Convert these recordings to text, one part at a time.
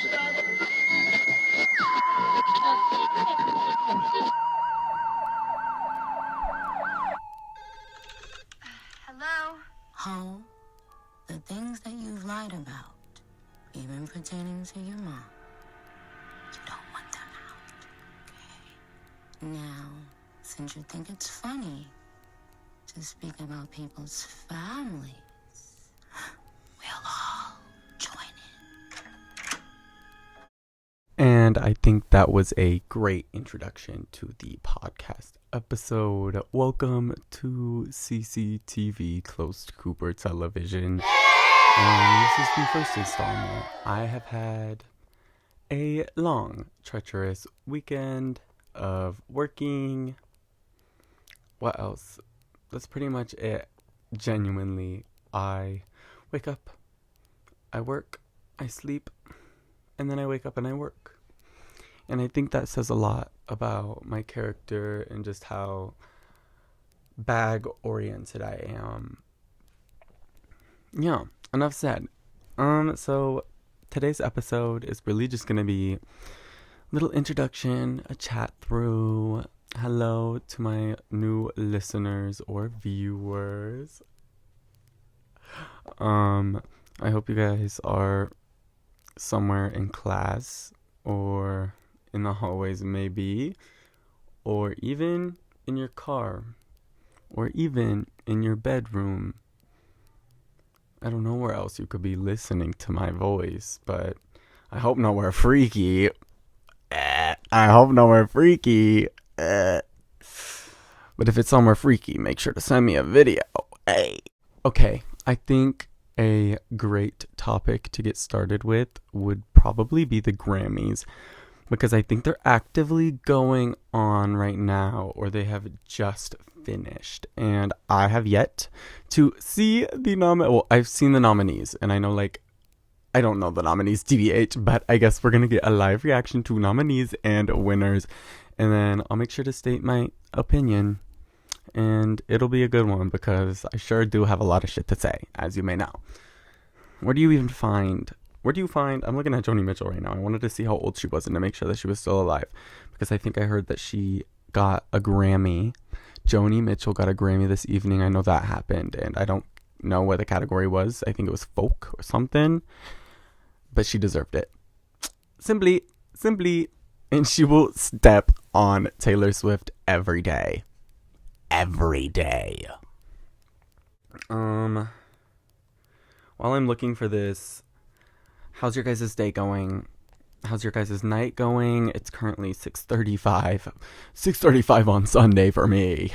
Hello? Ho, the things that you've lied about, even pertaining to your mom, you don't want them out, okay? Now, since you think it's funny to speak about people's families, we'll all join in. And I think that was a great introduction to the podcast episode. Welcome to C.C.T.V. Close to Cooper Television. This is the first installment. I have had a long, treacherous weekend of working. What else? That's pretty much it. Genuinely, I wake up, I work, I sleep, and then I wake up and I work. And I think that says a lot about my character and just how bag-oriented I am. Yeah, enough said. So today's episode is really just going to be a little introduction, a chat through. Hello to my new listeners or viewers. I hope you guys are somewhere in class or in the hallways maybe, or even in your car, or even in your bedroom. I don't know where else you could be listening to my voice, but I hope nowhere freaky. I hope nowhere freaky. But if it's somewhere freaky, make sure to send me a video. Hey. Okay, I think a great topic to get started with would probably be the Grammys, because I think they're actively going on right now, or they have just finished, and I have yet to see the I've seen the nominees, and I know, I don't know the nominees, TBH, but I guess we're gonna get a live reaction to nominees and winners, and then I'll make sure to state my opinion, and it'll be a good one, because I sure do have a lot of shit to say, as you may know. Where do you find, I'm looking at Joni Mitchell right now. I wanted to see how old she was and to make sure that she was still alive, because I think I heard that she got a Grammy. Joni Mitchell got a Grammy this evening. I know that happened, and I don't know what the category was. I think it was folk or something, but she deserved it. Simply, and she will step on Taylor Swift every day. Every day. While I'm looking for this, how's your guys' day going? How's your guys' night going? It's currently 6:35. 6:35 on Sunday for me.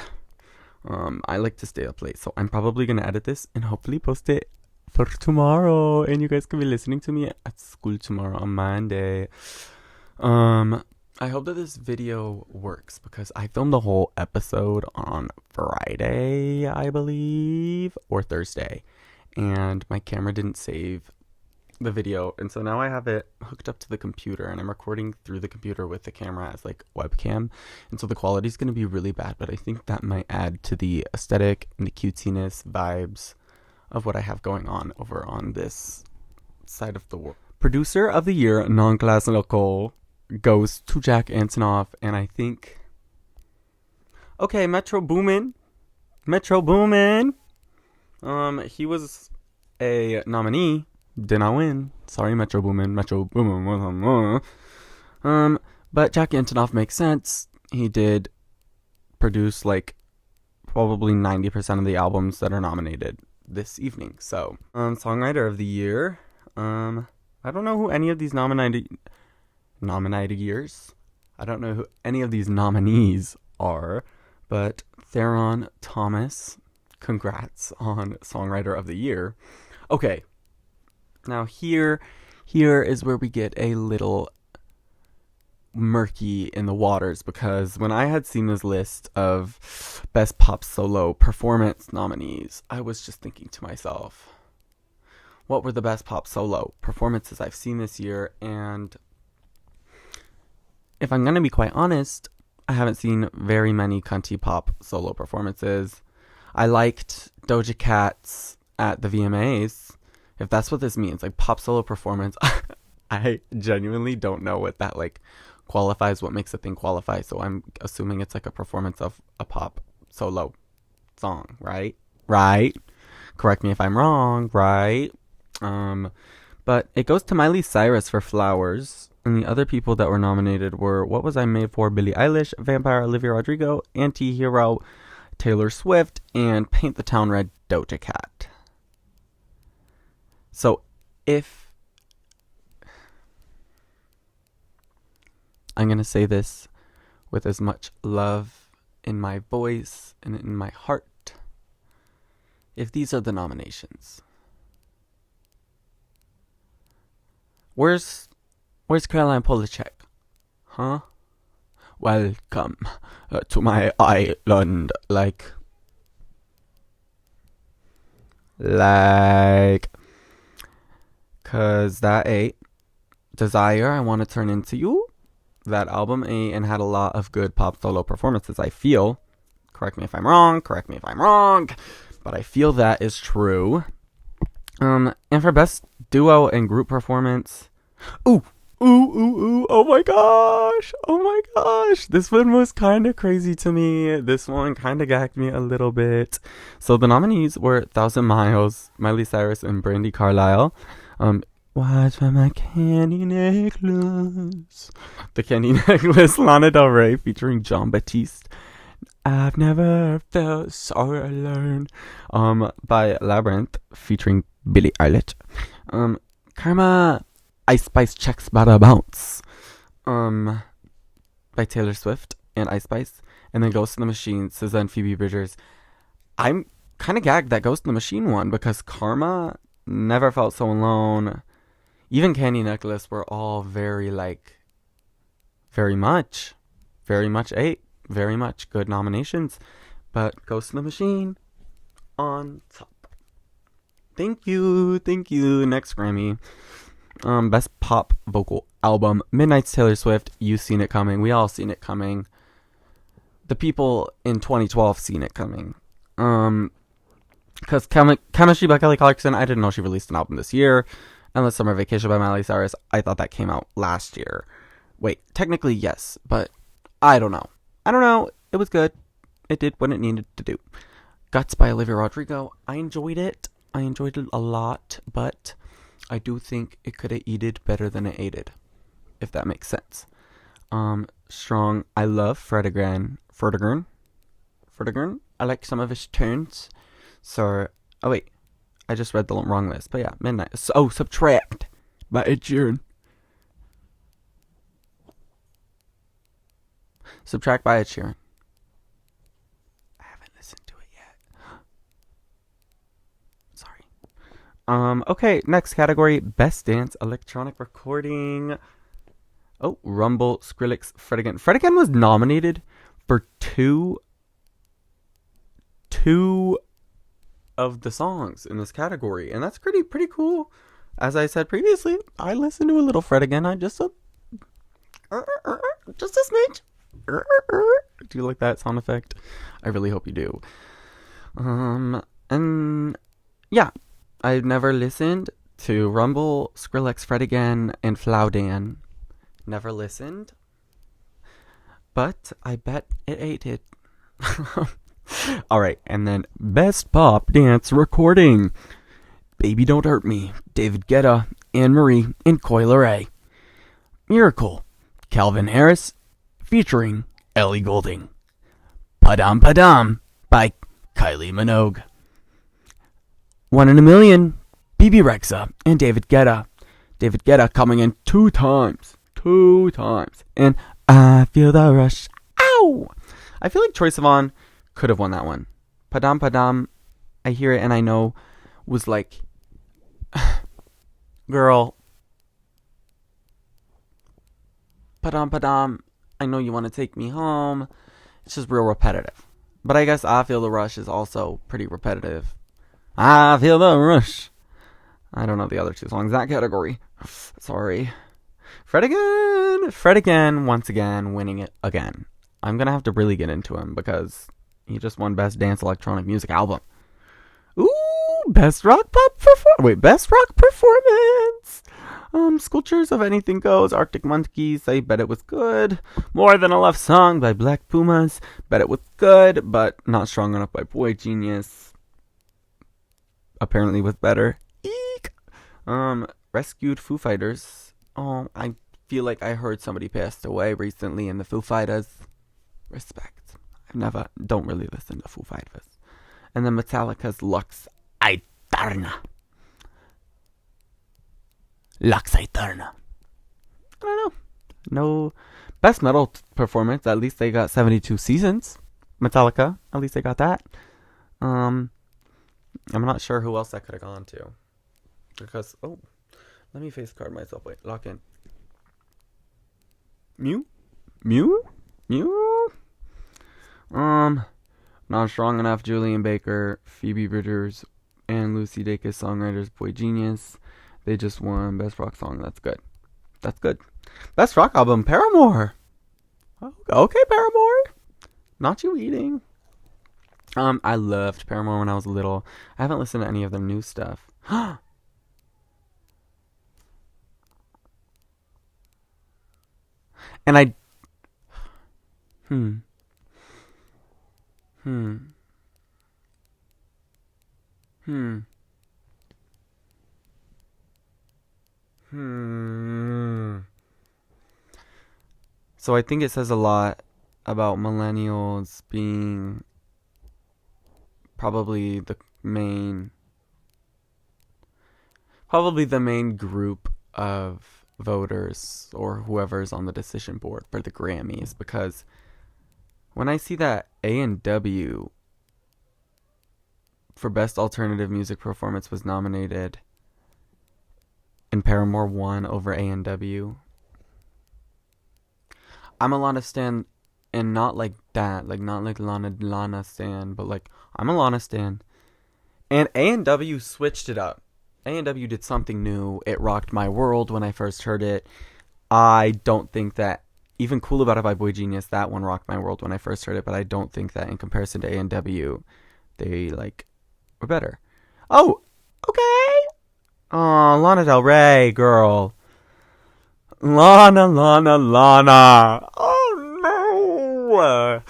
I like to stay up late, so I'm probably going to edit this and hopefully post it for tomorrow. And you guys can be listening to me at school tomorrow on Monday. I hope that this video works, because I filmed the whole episode on Friday, I believe, or Thursday. And my camera didn't save the video, and so now I have it hooked up to the computer, and I'm recording through the computer with the camera as webcam, and so the quality is going to be really bad, but I think that might add to the aesthetic and the cutiness vibes of what I have going on over on this side of the world. Producer of the year, non-classical, goes to Jack Antonoff, and I think, okay, Metro Boomin. He was a nominee. Did not win. Sorry, Metro Boomin. But Jack Antonoff makes sense. He did produce probably 90% of the albums that are nominated this evening. So, Songwriter of the Year. I don't know who any of these nominated years. I don't know who any of these nominees are, but Theron Thomas, congrats on Songwriter of the Year. Okay. Now here is where we get a little murky in the waters, because when I had seen this list of Best Pop Solo Performance nominees, I was just thinking to myself, what were the best pop solo performances I've seen this year? And if I'm going to be quite honest, I haven't seen very many cunty pop solo performances. I liked Doja Cat's at the VMAs. If that's what this means, pop solo performance, I I genuinely don't know what that like qualifies, what makes a thing qualify. So I'm assuming it's like a performance of a pop solo song, right? Right? Correct me if I'm wrong, right? But it goes to Miley Cyrus for Flowers. And the other people that were nominated were What Was I Made For, Billie Eilish, Vampire, Olivia Rodrigo, Anti-Hero, Taylor Swift, and Paint the Town Red, Doja Cat. So if I'm going to say this with as much love in my voice and in my heart, if these are the nominations, where's Caroline Polachek? Huh? Welcome to my island. Like, cause that ate Desire, I Want to Turn Into You. That album ate and had a lot of good pop solo performances, I feel. Correct me if I'm wrong, but I feel that is true. And for best duo and group performance, oh my gosh, this one was kind of crazy to me. This one kind of gagged me a little bit. So the nominees were 1,000 Miles, Miley Cyrus, and Brandi Carlile. Watch for my candy necklace. The Candy Necklace, Lana Del Rey featuring John Batiste. I've never felt so alone. By Labyrinth featuring Billie Eilish. Karma, Ice Spice Checks Bada Bounce. By Taylor Swift and Ice Spice. And then Ghost in the Machine, SZA and Phoebe Bridgers. I'm kind of gagged that Ghost in the Machine won because Karma, Never Felt So Alone, even Candy Necklace were all very much good nominations. But Ghost in the Machine on top. Thank you. Next Grammy. Best Pop Vocal Album, Midnight's Taylor Swift. You Seen It Coming. We all seen it coming. The people in 2012 seen it coming. Because Chemistry by Kelly Clarkson, I didn't know she released an album this year. Endless Summer Vacation by Miley Cyrus, I thought that came out last year. Wait, technically yes, but I don't know. It was good. It did what it needed to do. Guts by Olivia Rodrigo, I enjoyed it. A lot, but I do think it could have eated better than it aided, if that makes sense. Strong, I love Fertigran. I like some of his tunes. So, oh wait, I just read the wrong list, but yeah, Midnight. So, Subtract by Ed Sheeran. Subtract by Ed Sheeran. I haven't listened to it yet. Sorry. Okay, next category, Best Dance Electronic Recording. Oh, Rumble, Skrillex, Fred Again. Fred Again was nominated for two of the songs in this category, and that's pretty cool. As I said previously, I listened to a little Fred Again. I just a smidge. Do you like that sound effect? I really hope you do. And yeah, I've never listened to Rumble, Skrillex, Fred Again, and Flowdan. Never listened, but I bet it ate it. Alright, and then Best Pop Dance Recording. Baby Don't Hurt Me, David Guetta, Anne-Marie, and Coi Leray. Miracle, Calvin Harris, featuring Ellie Goulding. Padam Padam by Kylie Minogue. 1 in a Million, BB Rexa, and David Guetta. David Guetta coming in 2 times. And I Feel the Rush. Ow! I feel like Troye Sivan could have won that one. Padam Padam, I hear it and I know, was like, girl, Padam Padam, I know you want to take me home. It's just real repetitive. But I guess I Feel the Rush is also pretty repetitive. I Feel the Rush. I don't know the other 2 songs in that category. Sorry. Fred Again, once again, winning it again. I'm going to have to really get into him because he just won Best Dance Electronic Music Album. Ooh, Best Rock Performance. Sculptures of Anything Goes, Arctic Monkeys, I bet it was good. More Than a Love Song by Black Pumas, bet it was good, but not strong enough by Boy Genius. Apparently was better. Eek! Rescued Foo Fighters. Oh, I feel like I heard somebody passed away recently in the Foo Fighters. Respect. Don't really listen to Foo Fighters. And then Metallica's Lux Aeterna. Lux Aeterna. I don't know. No. Best metal performance. At least they got 72 seasons. Metallica. At least they got that. I'm not sure who else that could have gone to. Because, let me face card myself. Wait, lock in. Mew? Not Strong Enough, Julian Baker, Phoebe Bridgers, and Lucy Dacus, songwriters, Boy Genius. They just won Best Rock Song. That's good. Best Rock Album, Paramore. Okay, Paramore. Not You Eating. I loved Paramore when I was little. I haven't listened to any of their new stuff. And I... So I think it says a lot about millennials being probably the main group of voters or whoever's on the decision board for the Grammys, because when I see that A&W for Best Alternative Music Performance was nominated and Paramore won over A&W, I'm a Lana stan, and not like that, like not like Lana stan, but like I'm a Lana stan. And A&W switched it up. A&W did something new. It rocked my world when I first heard it. I don't think that, even Cool About It by Boy Genius, that one rocked my world when I first heard it, but I don't think that in comparison to A&W, they like were better. Oh, okay. Oh, Lana Del Rey, girl. Lana. Oh no.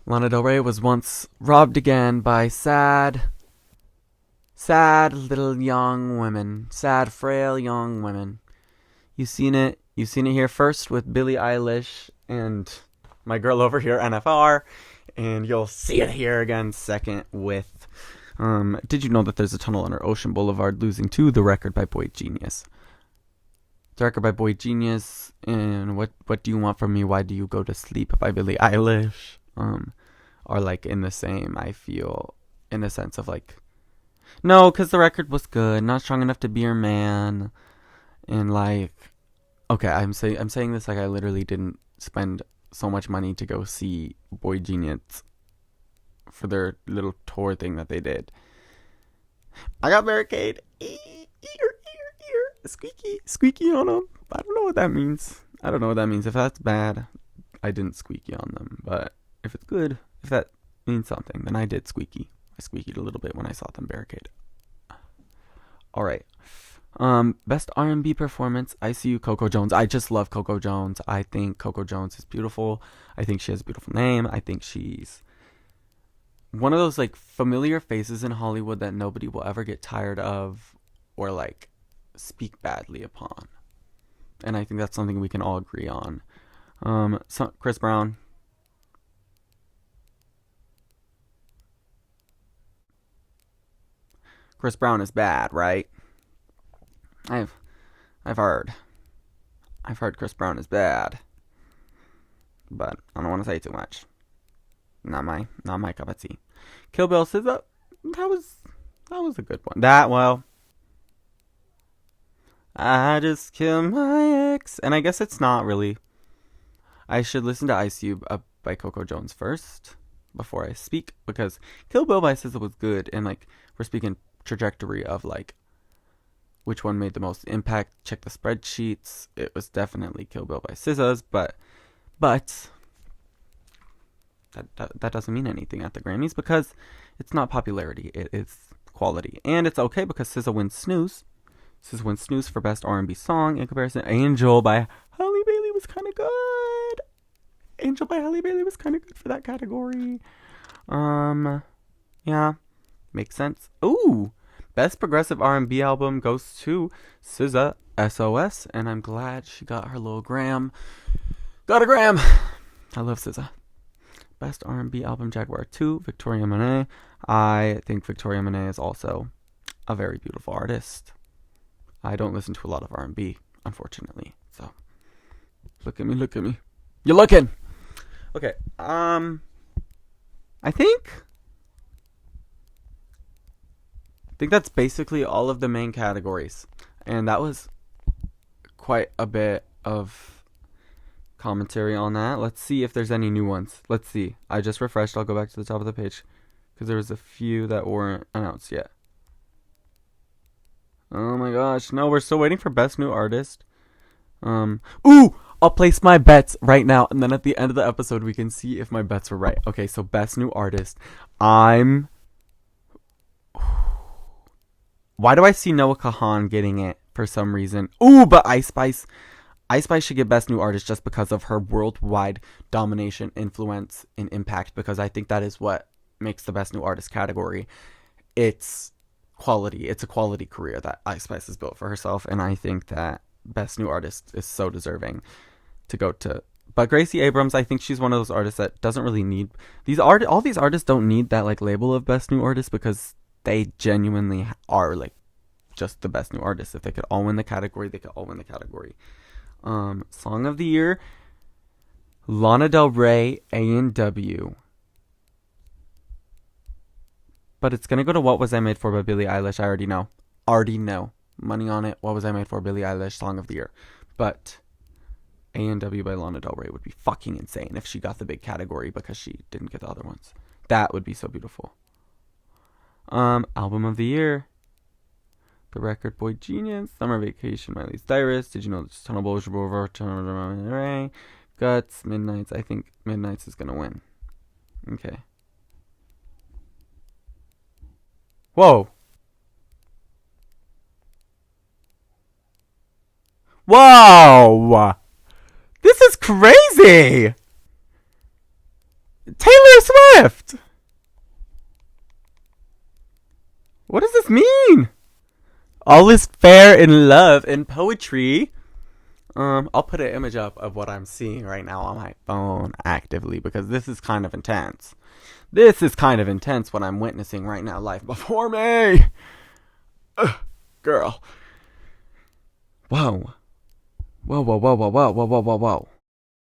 Lana Del Rey was once robbed again by sad little young women. Sad, frail young women. You've seen it here first with Billie Eilish and my girl over here, NFR. And you'll see it here again second with... did you know that there's a tunnel under Ocean Boulevard, losing to The Record by Boy Genius? The Record by Boy Genius and What Do You Want From Me, Why Do You Go to Sleep by Billie Eilish are like in the same, I feel, in a sense of like, no, because The Record was good, Not Strong Enough to Be Your Man, and like, okay, I'm saying this like I literally didn't spend so much money to go see Boy Genius for their little tour thing that they did. I got Barricade. Squeaky on them. I don't know what that means. If that's bad, I didn't squeaky on them. But if it's good, if that means something, then I did squeaky. I squeakied a little bit when I saw them Barricade. Alright. Best R&B performance, ICU, Coco Jones. I just love Coco Jones. I think Coco Jones is beautiful. I think she has a beautiful name. I think she's one of those like familiar faces in Hollywood that nobody will ever get tired of or like speak badly upon. And I think that's something we can all agree on. Chris Brown. Chris Brown is bad, right? I've heard Chris Brown is bad, but I don't want to say too much. Not my cup of tea. Kill Bill says that was a good one. I just killed my ex, and I guess it's not really. I should listen to ICU by Coco Jones first before I speak, because Kill Bill by SZA was good, and like we're speaking trajectory of like which one made the most impact. Check the spreadsheets. It was definitely Kill Bill by SZA's, but that doesn't mean anything at the Grammys because it's not popularity. It is quality, and it's okay because SZA wins snooze. This is when Snooze for Best R&B Song. In comparison, Angel by Halle Bailey was kind of good. Angel by Halle Bailey was kind of good for that category. Yeah, makes sense. Ooh, Best Progressive R&B Album goes to SZA, SOS, and I'm glad she got her little gram. Got a gram. I love SZA. Best R&B Album, Jaguar 2, Victoria Monet. I think Victoria Monet is also a very beautiful artist. I don't listen to a lot of R&B, unfortunately. So, look at me. You're looking! Okay, I think that's basically all of the main categories. And that was quite a bit of commentary on that. Let's see if there's any new ones. Let's see. I just refreshed. I'll go back to the top of the page because there was a few that weren't announced yet. Oh my gosh. No, we're still waiting for Best New Artist. Ooh! I'll place my bets right now, and then at the end of the episode, we can see if my bets were right. Okay, so Best New Artist. Why do I see Noah Kahan getting it for some reason? Ooh, but Ice Spice should get Best New Artist just because of her worldwide domination, influence, and impact, because I think that is what makes the Best New Artist category. It's quality. It's a quality career that Ice Spice has built for herself, and I think that Best New Artist is so deserving to go to. But Gracie Abrams, I think she's one of those artists that doesn't really need all these artists don't need that like label of Best New Artist, because they genuinely are like just the best new artists. If they could all win the category, they could all win the category. Song of the Year, Lana Del Rey, A&W. But it's gonna go to What Was I Made For by Billie Eilish. I already know. Money on it. What Was I Made For, Billie Eilish, Song of the Year. But A&W by Lana Del Rey would be fucking insane if she got the big category because she didn't get the other ones. That would be so beautiful. Album of the Year, The Record, Boy Genius, Summer Vacation, Miley Cyrus, Did You Know This Tunnel Boulevard, Guts, Midnights. I think Midnights is gonna win. Okay. Whoa! This is crazy! Taylor Swift! What does this mean? All is fair in love and poetry. I'll put an image up of what I'm seeing right now on my phone actively, because this is kind of intense. This is kind of intense what I'm witnessing right now live before me. Girl. Whoa.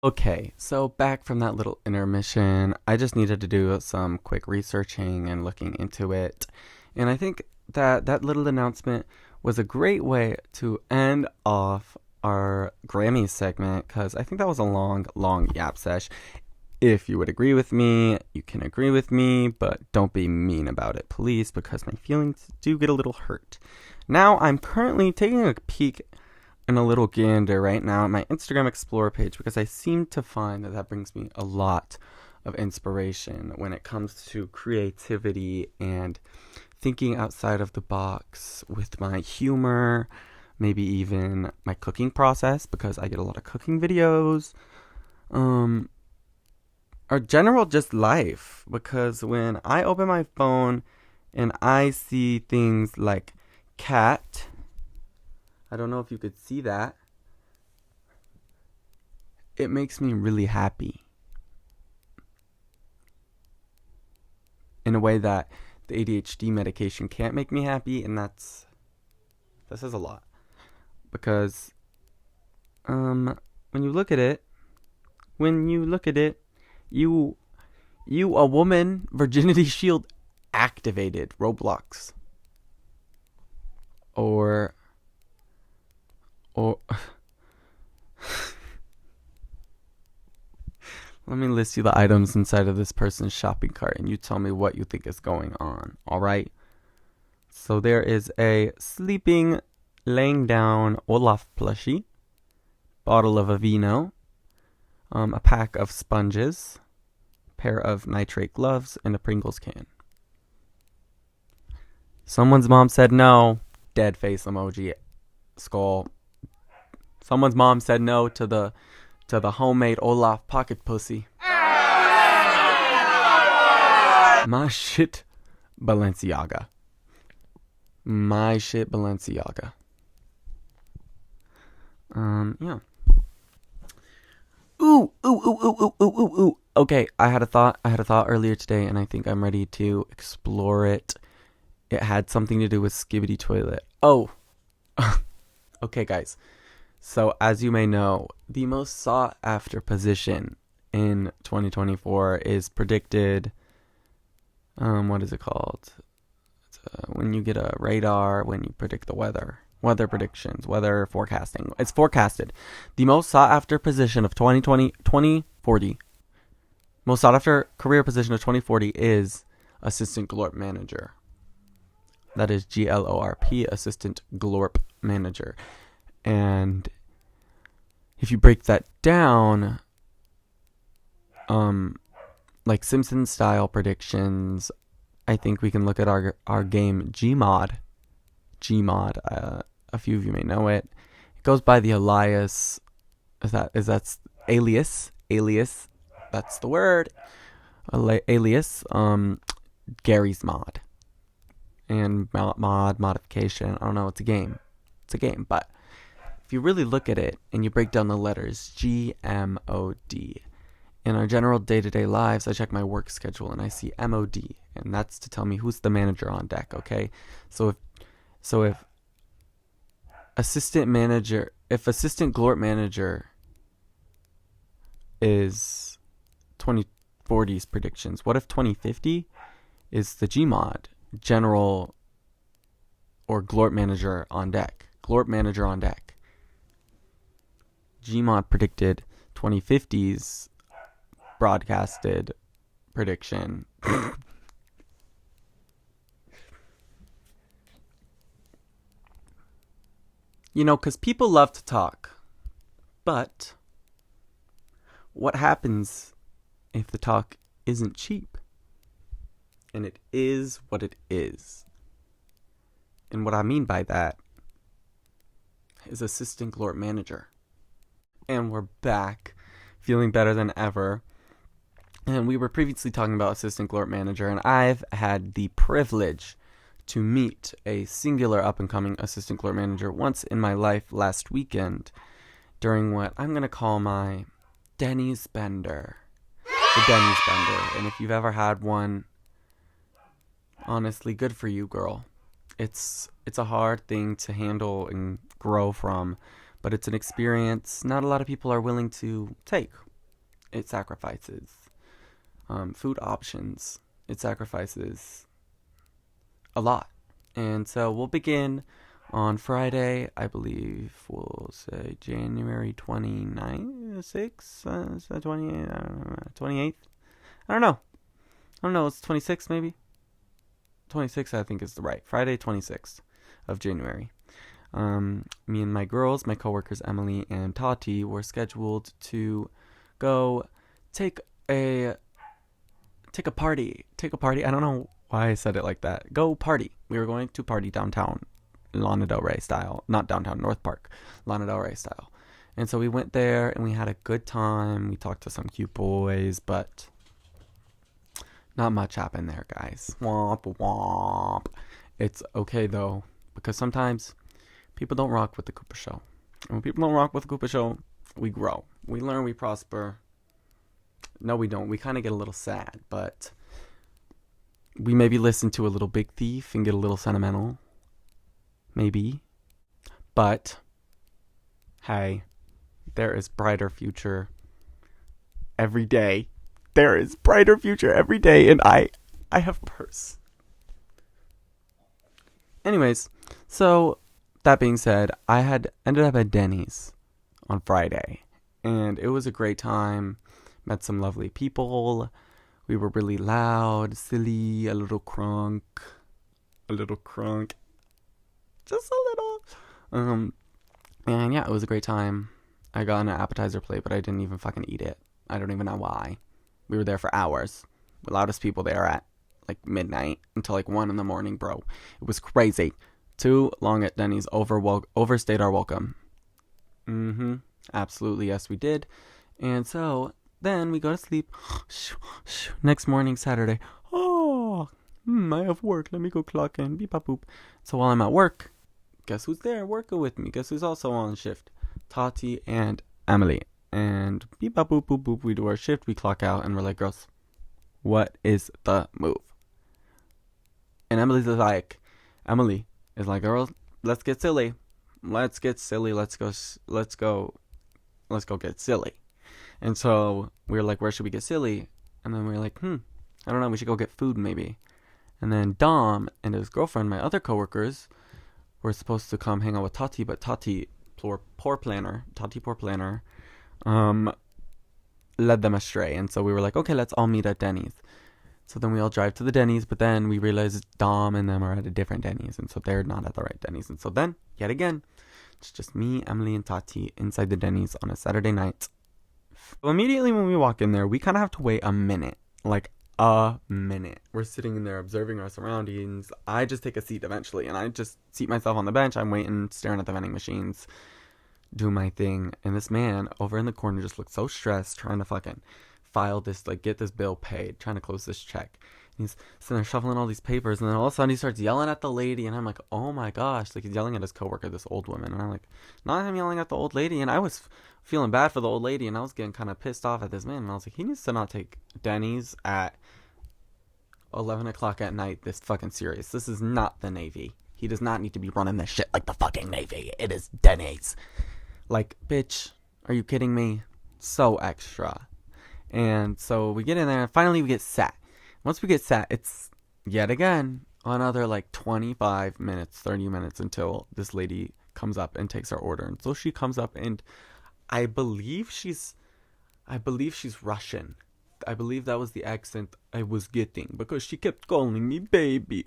Okay, so back from that little intermission, I just needed to do some quick researching and looking into it. And I think that little announcement was a great way to end off our Grammys segment, because I think that was a long yap sesh. If you would agree with me, you can agree with me, but don't be mean about it, please, because my feelings do get a little hurt. Now, I'm currently taking a peek and a little gander right now at my Instagram Explorer page, because I seem to find that brings me a lot of inspiration when it comes to creativity and thinking outside of the box with my humor, maybe even my cooking process, because I get a lot of cooking videos, or general just life, because when I open my phone and I see things like cat, I don't know if you could see that, it makes me really happy in a way that the ADHD medication can't make me happy, and that says a lot, because when you look at it, you a woman, virginity shield activated, Roblox, or let me list you the items inside of this person's shopping cart, and you tell me what you think is going on, alright? So there is a sleeping, laying down Olaf plushie, bottle of Aveeno, a pack of sponges, pair of nitrate gloves, and a Pringles can. Someone's mom said no, dead face emoji. skull. Someone's mom said no to the homemade Olaf pocket pussy. My shit, Balenciaga. My shit, Balenciaga. Yeah. Ooh. Okay, I had a thought earlier today, and I think I'm ready to explore it. It had something to do with Skibbity Toilet. Oh. Okay, guys. So, as you may know, the most sought after position in 2024 is predicted. What is it called? When you get a radar, when you predict the weather predictions, weather forecasting. It's forecasted. The most sought after position of 2040. Most sought after career position of 2040 is assistant glorp manager. That is GLORP, assistant glorp manager. And if you break that down, like Simpsons style predictions, I think we can look at our game Gmod. A few of you may know it. It goes by the alias. That's alias? Alias. That's the word. Alias. Gary's Mod. And modification. I don't know. It's a game. But if you really look at it and you break down the letters GMOD. In our general day-to-day lives, I check my work schedule and I see MOD, and that's to tell me who's the manager on deck, okay? So if assistant glorp manager is 2040's predictions, what if 2050 is the Gmod, general or glorp manager on deck? Glorp manager on deck. Gmod predicted 2050's broadcasted prediction. Because people love to talk. But what happens if the talk isn't cheap? And it is what it is. And what I mean by that is assistant glorp manager. And we're back, feeling better than ever. And we were previously talking about assistant glorp manager, and I've had the privilege to meet a singular up-and-coming assistant glorp manager once in my life last weekend during what I'm going to call my Dennys bender. The Dennys bender. And if you've ever had one, honestly, good for you, girl. It's a hard thing to handle and grow from, but it's an experience not a lot of people are willing to take. It sacrifices food options. It sacrifices a lot. And so we'll begin on Friday, I believe we'll say January 29th, 6th, 28th? I don't know, it's 26th maybe? 26th I think is the right. Friday 26th of January. Me and my girls, my coworkers Emily and Tati, were scheduled to go take a party. I don't know why I said it like that. Go party. We were going to party downtown, Lana Del Rey style. Not downtown, North Park, Lana Del Rey style. And so we went there and we had a good time. We talked to some cute boys, but not much happened there, guys. Womp womp. It's okay though, because sometimes people don't rock with the Cooper Show. And when people don't rock with the Cooper Show, we grow. We learn, we prosper. No, we don't. We kind of get a little sad, but we maybe listen to a little Big Thief and get a little sentimental. Maybe. But, hey, there is brighter future every day. There is brighter future every day, and I have purse. Anyways, so that being said, I had ended up at Dennys on Friday, and it was a great time. Met some lovely people. We were really loud, silly, a little crunk. Just a little. And yeah, it was a great time. I got an appetizer plate, but I didn't even fucking eat it. I don't even know why. We were there for hours. The loudest people there at like midnight until like 1 a.m, bro. It was crazy. Too long at Dennys. Overstayed our welcome. Absolutely, yes, we did. And so then we go to sleep. Next morning, Saturday. Oh, I have work. Let me go clock in. Beep, bop, boop. So while I'm at work, guess who's there working with me? Guess who's also on shift? Tati and Emily. And beep, bop, boop, boop, boop. We do our shift. We clock out, and we're like, girls, what is the move? And Emily is like, girls, let's get silly. Let's get silly. Let's go get silly. And so we were like, where should we get silly? And then we were like, I don't know, we should go get food maybe. And then Dom and his girlfriend, my other coworkers, were supposed to come hang out with Tati, but Tati, poor planner, led them astray. And so we were like, okay, let's all meet at Dennys. So then we all drive to the Dennys, but then we realized Dom and them are at a different Dennys, and so they're not at the right Dennys. And so then, yet again, it's just me, Emily, and Tati inside the Dennys on a Saturday night. So immediately when we walk in there, we kind of have to wait a minute. Like, a minute. We're sitting in there observing our surroundings. I just take a seat eventually, and I just seat myself on the bench. I'm waiting, staring at the vending machines, do my thing. And this man over in the corner just looks so stressed, trying to fucking file this, like, get this bill paid, trying to close this check. And he's sitting there shuffling all these papers, and then all of a sudden he starts yelling at the lady, and I'm like, oh my gosh, like, he's yelling at his coworker, this old woman, and I'm like, not him yelling at the old lady. And I was feeling bad for the old lady, and I was getting kind of pissed off at this man, and I was like, he needs to not take Dennys at 11 o'clock at night this fucking serious. This is not the Navy. He does not need to be running this shit like the fucking Navy. It is Dennys. Like, bitch, are you kidding me? So extra. And so we get in there, and finally we get sat. Once we get sat, it's yet again another like 25 minutes, 30 minutes until this lady comes up and takes our order. And so she comes up, and I believe she's Russian. I believe that was the accent I was getting, because she kept calling me baby.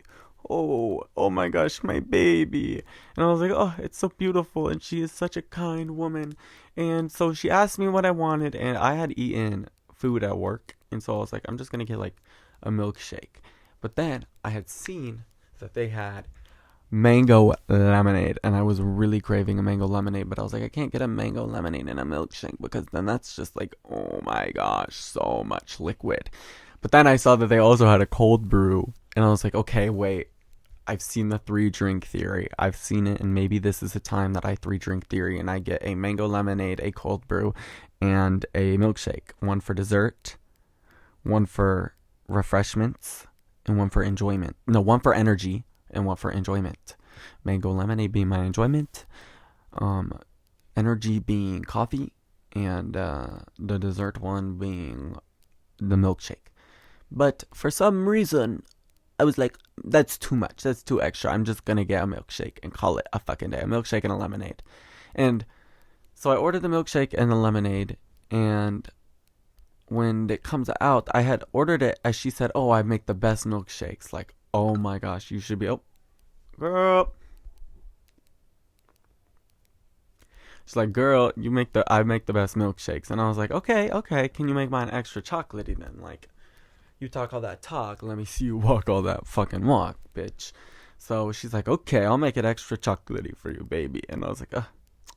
Oh my gosh, my baby. And I was like, oh, it's so beautiful, and she is such a kind woman. And so she asked me what I wanted, and I had eaten food at work, and so I was like, I'm just gonna get like a milkshake. But then I had seen that they had mango lemonade, and I was really craving a mango lemonade, but I was like, I can't get a mango lemonade in a milkshake, because then that's just like, oh my gosh, so much liquid. But then I saw that they also had a cold brew, and I was like, okay, wait, I've seen the 3-drink theory. I've seen it, and maybe this is the time that I 3-drink theory, and I get a mango lemonade, a cold brew, and a milkshake. One for dessert, one for refreshments, and one for enjoyment. No, one for energy, and one for enjoyment. Mango lemonade being my enjoyment, energy being coffee, and the dessert one being the milkshake. But for some reason, I was like, that's too much. That's too extra. I'm just going to get a milkshake and call it a fucking day. A milkshake and a lemonade. And so I ordered the milkshake and the lemonade. And when it comes out, I had ordered it as she said, oh, I make the best milkshakes. Like, oh my gosh, you should be, oh, girl. She's like, girl, I make the best milkshakes. And I was like, okay, can you make mine extra chocolatey then? Like, you talk all that talk, let me see you walk all that fucking walk, bitch. So she's like, okay, I'll make it extra chocolatey for you, baby. And I was like,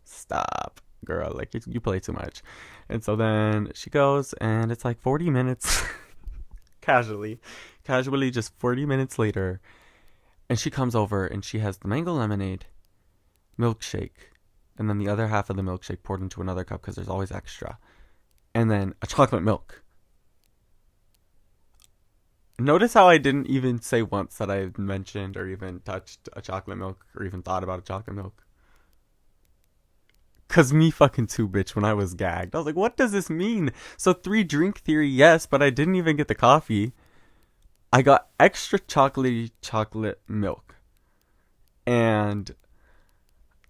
stop, girl, like, you play too much. And so then she goes, and it's like 40 minutes, casually, just 40 minutes later, and she comes over, and she has the mango lemonade, milkshake, and then the other half of the milkshake poured into another cup, because there's always extra, and then a chocolate milk. Notice how I didn't even say once that I mentioned or even touched a chocolate milk or even thought about a chocolate milk. Cause me fucking too, bitch, when I was gagged. I was like, what does this mean? So 3-drink theory, yes, but I didn't even get the coffee. I got extra chocolatey chocolate milk. And,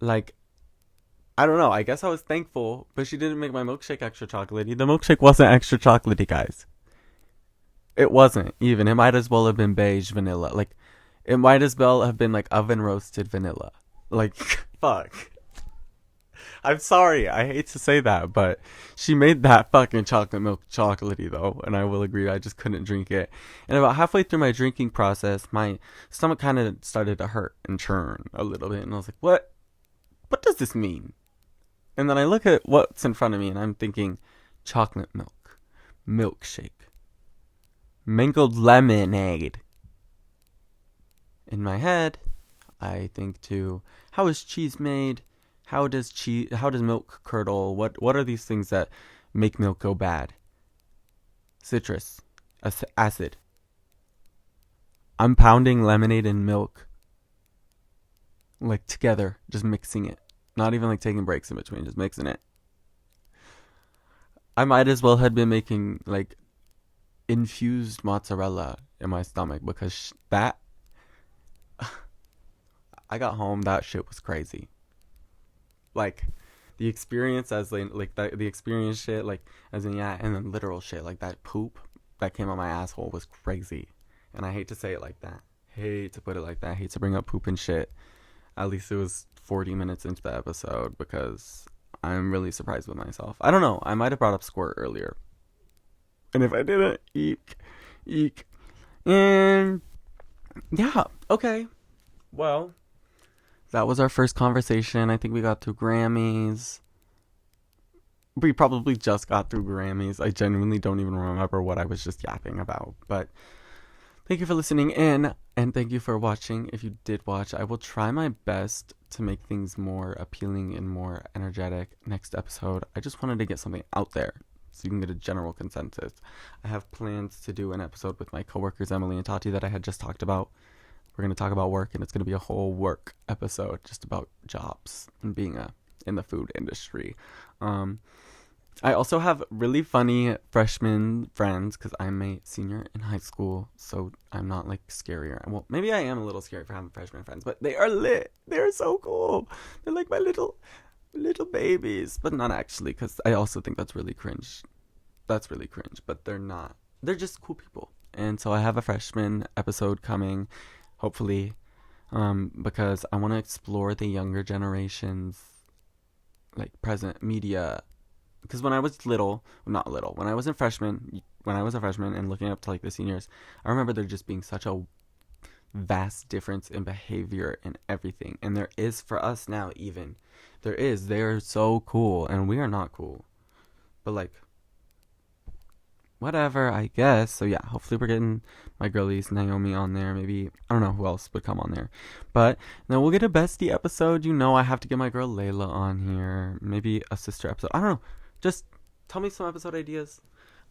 like, I don't know, I guess I was thankful, but she didn't make my milkshake extra chocolatey. The milkshake wasn't extra chocolatey, guys. It wasn't even. It might as well have been beige vanilla. Like, it might as well have been like oven roasted vanilla. Like, fuck. I'm sorry. I hate to say that, but she made that fucking chocolate milk chocolatey though, and I will agree I just couldn't drink it. And about halfway through my drinking process, my stomach kind of started to hurt and churn a little bit, and I was like, "What? What does this mean?" And then I look at what's in front of me, and I'm thinking, chocolate milk, milkshake, mangled lemonade. In my head, I think to, how is cheese made? How does milk curdle? What are these things that make milk go bad? Citrus, acid. I'm pounding lemonade and milk like together, just mixing it. Not even like taking breaks in between, just mixing it. I might as well have been making like infused mozzarella in my stomach because that I got home, that shit was crazy. Like the experience as like the experience shit, like as in, yeah, and then literal shit like that poop that came out my asshole was crazy. And I hate to say it like that. Hate to put it like that. Hate to bring up poop and shit. At least it was 40 minutes into the episode because I'm really surprised with myself. I don't know. I might have brought up squirt earlier. And if I didn't, eek. And yeah, okay. Well, that was our first conversation. I think we got through Grammys. We probably just got through Grammys. I genuinely don't even remember what I was just yapping about. But thank you for listening in, and thank you for watching. If you did watch, I will try my best to make things more appealing and more energetic next episode. I just wanted to get something out there so you can get a general consensus. I have plans to do an episode with my coworkers, Emily and Tati, that I had just talked about. We're going to talk about work, and it's going to be a whole work episode just about jobs and being in the food industry. I also have really funny freshman friends because I'm a senior in high school, so I'm not like scarier. Well, maybe I am a little scary for having freshman friends, but they are lit. They're so cool. They're like my little babies, but not actually, because I also think that's really cringe. That's really cringe, but they're not. They're just cool people. And so I have a freshman episode coming, hopefully, because I want to explore the younger generations, like present media. Because when I was when I was a freshman and looking up to like the seniors, I remember there just being such a vast difference in behavior and everything. And there is for us now, even. They're so cool, and we are not cool. But like, whatever, I guess. So yeah, hopefully we're getting my girlies, Naomi, on there. Maybe, I don't know who else would come on there. But then we'll get a bestie episode. You know I have to get my girl Layla on here. Maybe a sister episode. I don't know. Just tell me some episode ideas.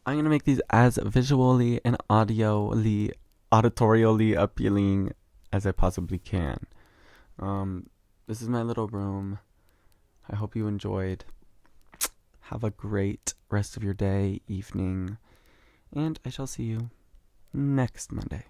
I'm going to make these as visually and auditorially appealing as I possibly can. This is my little room. I hope you enjoyed. Have a great rest of your day, evening, and I shall see you next Monday.